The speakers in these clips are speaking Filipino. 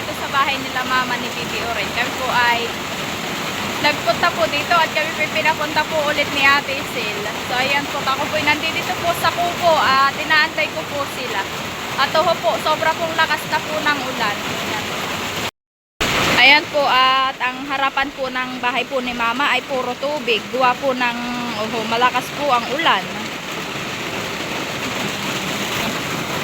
dito sa bahay nila mama ni Bibi Oren. Kami po ay nagpunta po dito at kami po pinapunta po ulit ni Ate Sil. So ayan po, ako po nandito po sa kubo at inaantay ko po sila. At po, sobra pong lakas na po ng ulan. Ayan po, at ang harapan po ng bahay po ni mama ay puro tubig. Gawa po ng malakas po ang ulan.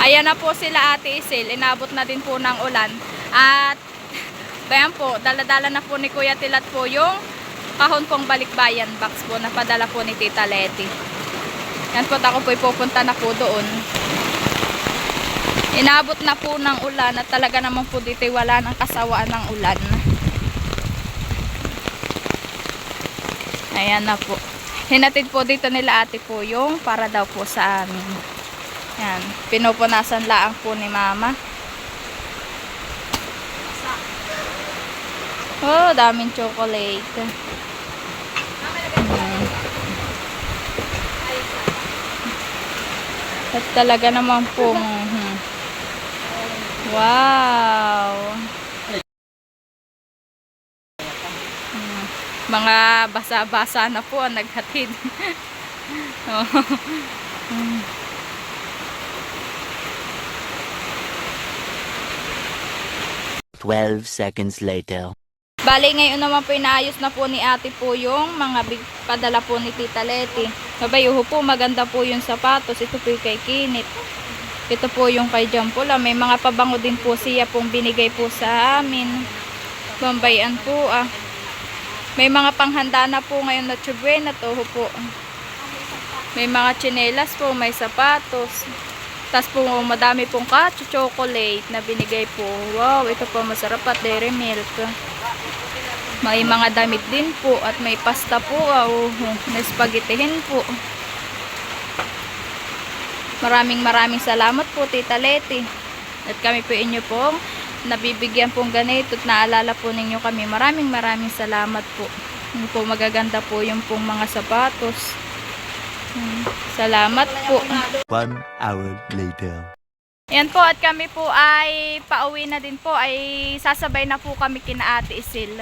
Ayan na po sila Ate Sil, inabot na din po ng ulan. At bayan po, dala-dala na po ni Kuya Tilat po yung kahon pong balikbayan box po na padala po ni Tita Leti. Yan po, ako po pupunta na po doon. Inabot na po ng ulan at talaga naman po dito wala ng kasawaan ng ulan. Ayan na po. Hinatid po dito nila ate po yung para daw po sa amin. Yan, pinupunasan laang po ni mama. Oh, daming chocolate. At talaga naman po wow. Mga basa-basa na po ang naghatid. Oh. 12 seconds later. Bali, ngayon naman po inaayos na po ni ate po yung mga padala po ni Tita Leti. Kabayuho po, maganda po yung sapatos. Ito po yung kay Kinit. Ito po yung kay Jampula. May mga pabango din po siya pong binigay po sa amin. Bambayan po ah. May mga panghanda na po ngayon na tsubuena. Toho po. May mga tsinelas po, may sapatos. Tapos po madami pong chocolate na binigay po. Wow, ito po masarap at dairy milk. May mga damit din po at may pasta po. May spaghettihin po. Maraming salamat po Tita Leti. At kami po inyo pong nabibigyan pong ganito at naalala po ninyo kami. Maraming salamat po. Yung po magaganda po yung pong mga sapatos. Salamat po. 1 hour later. Ayan po, at kami po ay pauwi na din po. Ay sasabay na po kami kina Ate Isil.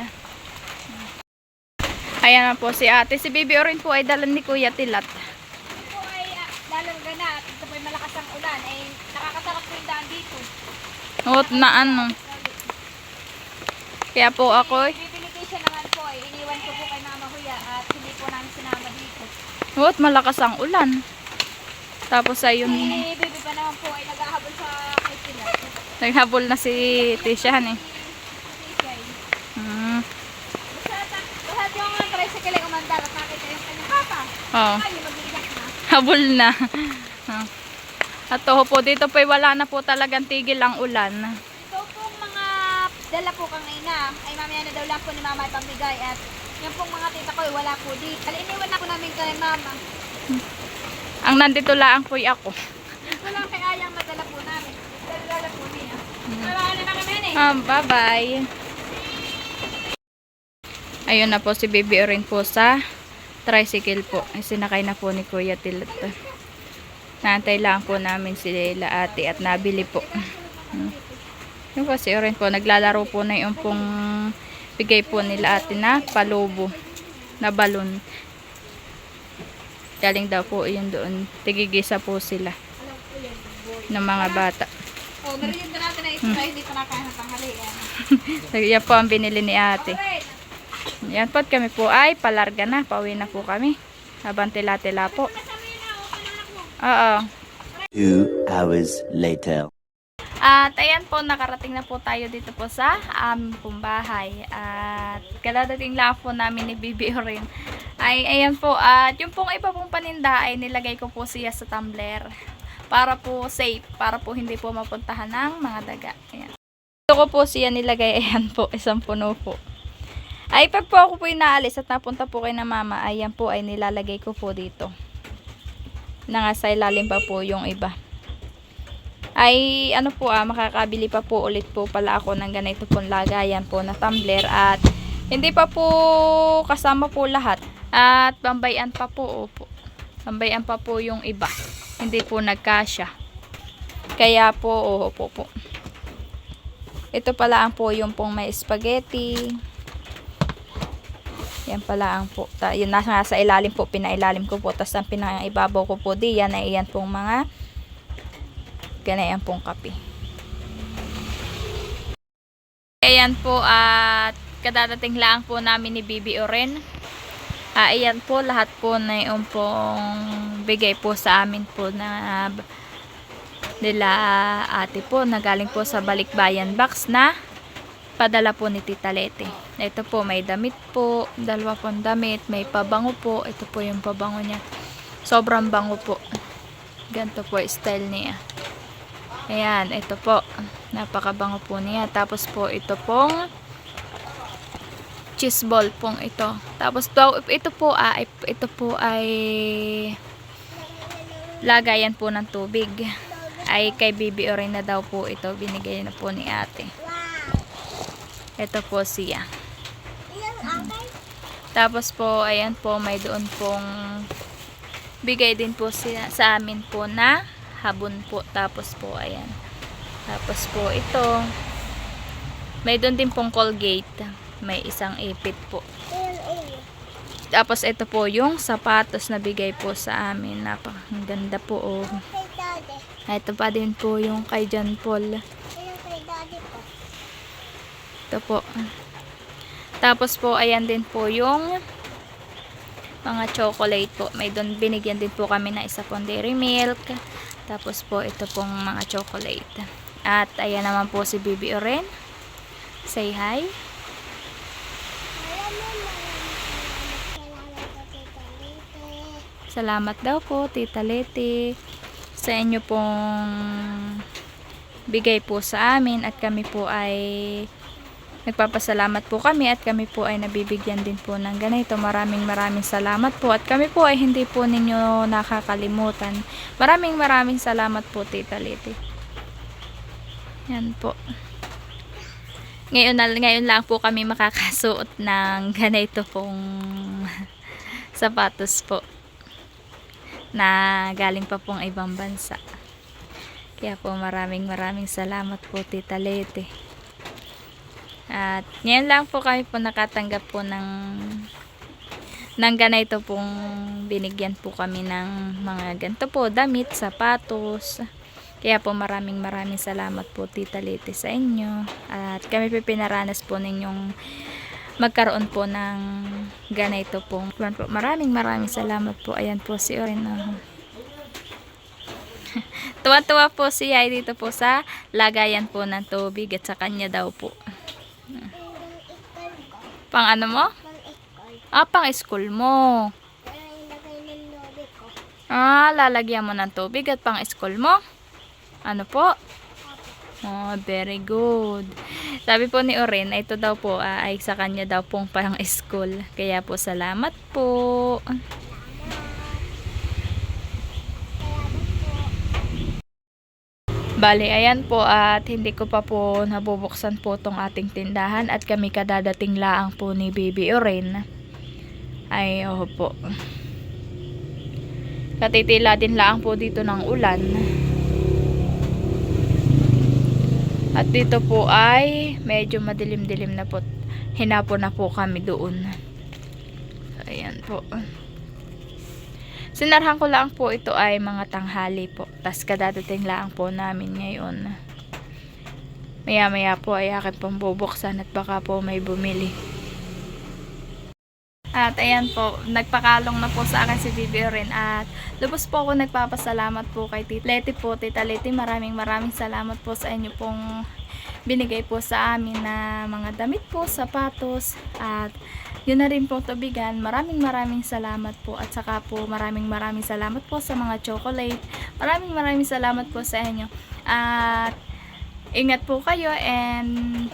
Ayan na po si ate. Si Bibi Oren po ay dalan ni Kuya Tilat. Ito po ay lalangga na at ito po ay malakas ang ulan. Ay nakakatarap po yung daan dito.Ot na ano. Kaya po ako Bibili siya naman po ay iniwan ko po kay Mama Huya at hindi po namin sinama dito. Ot, malakas ang ulan. Tapos ayun, Si Bibi pa naman po ay naghahabol sa kay Tilat. naghabol na si Tisha eh. Basta yung tricycle ay umandar at nakita yung kanyang papa. Oh, Ay, mag-iiyak na. habol na. At toho po, dito po wala na po talagang tigil ang ulan. Ito pong mga dala po kang ina ay mamaya na daw lang po ni Mama ay pambigay at yung pong mga tita ko ay wala po dito. Iniwan na po namin kay Mama. Ang nandito lang po ako. Ito lang kay Ayang madala po namin. Dala po niya. Wala na kami yan Bye-bye. Ayun na po si Bibi Oren po sa tricycle po. Ay sinakay na po ni Kuya Tilat. Naantay lang po namin sila ate at nabili po. Yung po si Oren po, naglalaro po na yung pong bigay po nila ate na palubo na balon. Galing daw po yun doon. Tigigisa po sila ng mga bata. Oh, merienda natin na ito hindi pa nakain ng tanghali. Yan po ang binili ni ate. Yan po, kami po ay palarga na. Pauwi na po kami. Habang tila-tila po. Oo. 2 hours later. At ayan po, nakarating na po tayo dito po sa aming pong bahay. At kaladating lang po namin ni Bibi Oren. Ay, ayan po. At yung pong iba pong paninda ay nilagay ko po siya sa tumbler. Para po safe. Para po hindi po mapuntahan ng mga daga. Ayan. Ito ko po siya nilagay. Ayan po, isang puno po. Ay, pag po ako po inaalis at napunta po kay na mama, ayan po ay nilalagay ko po dito. Nangasa ilalim pa po yung iba. Ay, ano po makakabili pa po ulit po pala ako ng ganito pong lagayan po na tumbler at hindi pa po kasama po lahat. At bambayan pa po, opo. Bambayan pa po yung iba. Hindi po nagkasya. Kaya po, opo po. Ito pala ang po yung pong may spaghetti. Yan pala ang po. Yun nasa ilalim po, pinailalim ko po. Tapos ang pinaibabaw ko po diyan ay yan pong mga ganayan pong kape. Ayan po at kadadating lang po namin ni Bibi Oren. Ayan po lahat po na yung pong bigay po sa amin po na nila ate po na galing po sa Balikbayan Box na padala po ni Tita Leti. Ito po may damit po, dalawa pong damit, may pabango po. Ito po yung pabango niya. Sobrang bango po. Ganito po style niya. Ayan, ito po. Napakabango po niya. Tapos po ito pong cheese ball pong ito. Tapos ito po ay lagayan po ng tubig. Ay kay Bibi Oren na daw po ito. Binigay na po ni ate. Ito po siya. Tapos po, ayan po, may doon pong bigay din po siya sa amin po na habon po. Tapos po, ayan. Tapos po, ito. May doon din pong Colgate. May isang ipit po. Tapos ito po yung sapatos na bigay po sa amin. Napakaganda po. Oh. Ito pa din po yung kay John Paul. Ito po. Tapos po, ayan din po yung mga chocolate po. May doon binigyan din po kami na isa pong dairy milk. Tapos po, ito pong mga chocolate. At ayan naman po si Bibi Oren. Say hi. Salamat daw po, Tita Leti, sa inyo pong bigay po sa amin at kami po ay nagpapasalamat po kami at kami po ay nabibigyan din po ng ganito. Maraming salamat po at kami po ay hindi po ninyo nakakalimutan. Maraming salamat po, Tita Leti. Yan po. Ngayon lang po kami makakasuot ng ganito pong sapatos po na galing pa pong ibang bansa. Kaya po maraming salamat po, Tita Leti. At ngayon lang po kami po nakatanggap po ng ganito pong binigyan po kami ng mga ganito po, damit, sapatos. Kaya po maraming salamat po, Tita Leti, sa inyo. At kami po pinaranas po ninyong magkaroon po ng ganito pong. Maraming salamat po. Ayan po si Oren. Tuwa-tuwa po siya dito po sa lagayan po ng tubig at sa kanya daw po. Pang ano mo? Pang school mo. Lalagyan mo ng tubig at pang school mo? Ano po? Very good. Sabi po ni Oren, ito daw po ay sa kanya daw pong pang school. Kaya po salamat po. Bali, ayan po at hindi ko pa po nabubuksan po tong ating tindahan at kami kadadating laang po ni Bibi Oren. Ay, po. Katitila din laang po dito ng ulan. At dito po ay medyo madilim-dilim na po. Hinapon na po kami doon. Ayan po. Sinarhan ko lang po ito ay mga tanghali po. Tas kadadating lang po namin ngayon. Maya po ay akin pong bubuksan at baka po may bumili. At ayan po, nagpakalong na po sa akin si Bibi Oren at lubos po ako nagpapasalamat po kay Tita Leti po. Tita Leti, maraming salamat po sa inyo pong binigay po sa amin na mga damit po, sapatos at yun na rin po tubigan. Maraming salamat po at saka po maraming salamat po sa mga chocolate. Maraming salamat po sa inyo at ingat po kayo and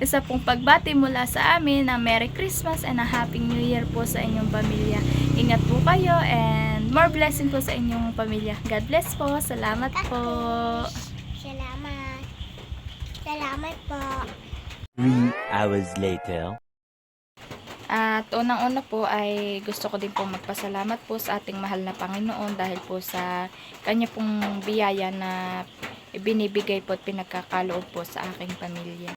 isa pong pagbati mula sa amin na Merry Christmas and a Happy New Year po sa inyong pamilya. Ingat po kayo and more blessing po sa inyong pamilya. God bless po. Salamat po. Salamat po. 3 hours later. At unang-una po ay gusto ko din po magpasalamat po sa ating mahal na Panginoon dahil po sa kanya pong biyaya na ibinibigay po at pinagkakaloob po sa aking pamilya.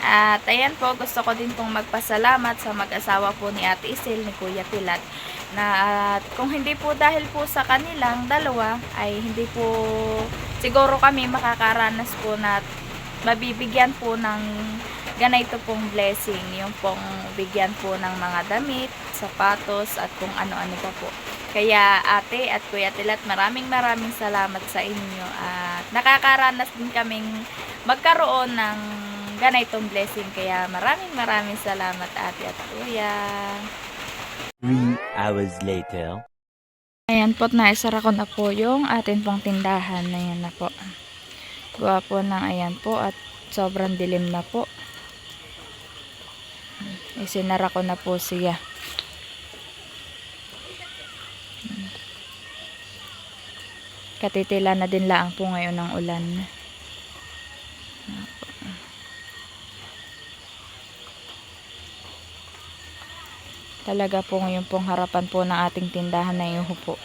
At ayan po, gusto ko din pong magpasalamat sa mag-asawa po ni Ate Isil, ni Kuya Pilat, na at kung hindi po dahil po sa kanilang dalawa, ay hindi po siguro kami makakaranas po na mabibigyan po ng ganito pong blessing, yung pong bigyan po ng mga damit, sapatos, at kung ano-ano pa po. Kaya Ate at Kuya Tilat, maraming salamat sa inyo at nakakaranas din kaming magkaroon ng ganitong blessing. Kaya maraming salamat Ate at Kuya. 3 hours later. Ayan po, naisara ko na po yung atin pong tindahan. Ayan na po. Gawa po ng ayan po at sobrang dilim na po. Isinara ko na po siya. Katitila na din laang po ngayon ng ulan. Talaga po ngayon pong harapan po ng ating tindahan na yung po.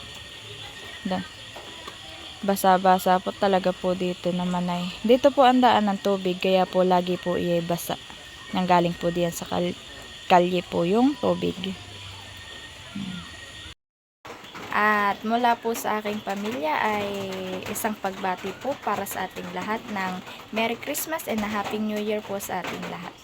Basa-basa po talaga po dito naman ay. Dito po ang daan ng tubig kaya po lagi po basa. Nanggaling po diyan sa kalye po yung tubig. At mula po sa aking pamilya ay isang pagbati po para sa ating lahat ng Merry Christmas and a Happy New Year po sa ating lahat.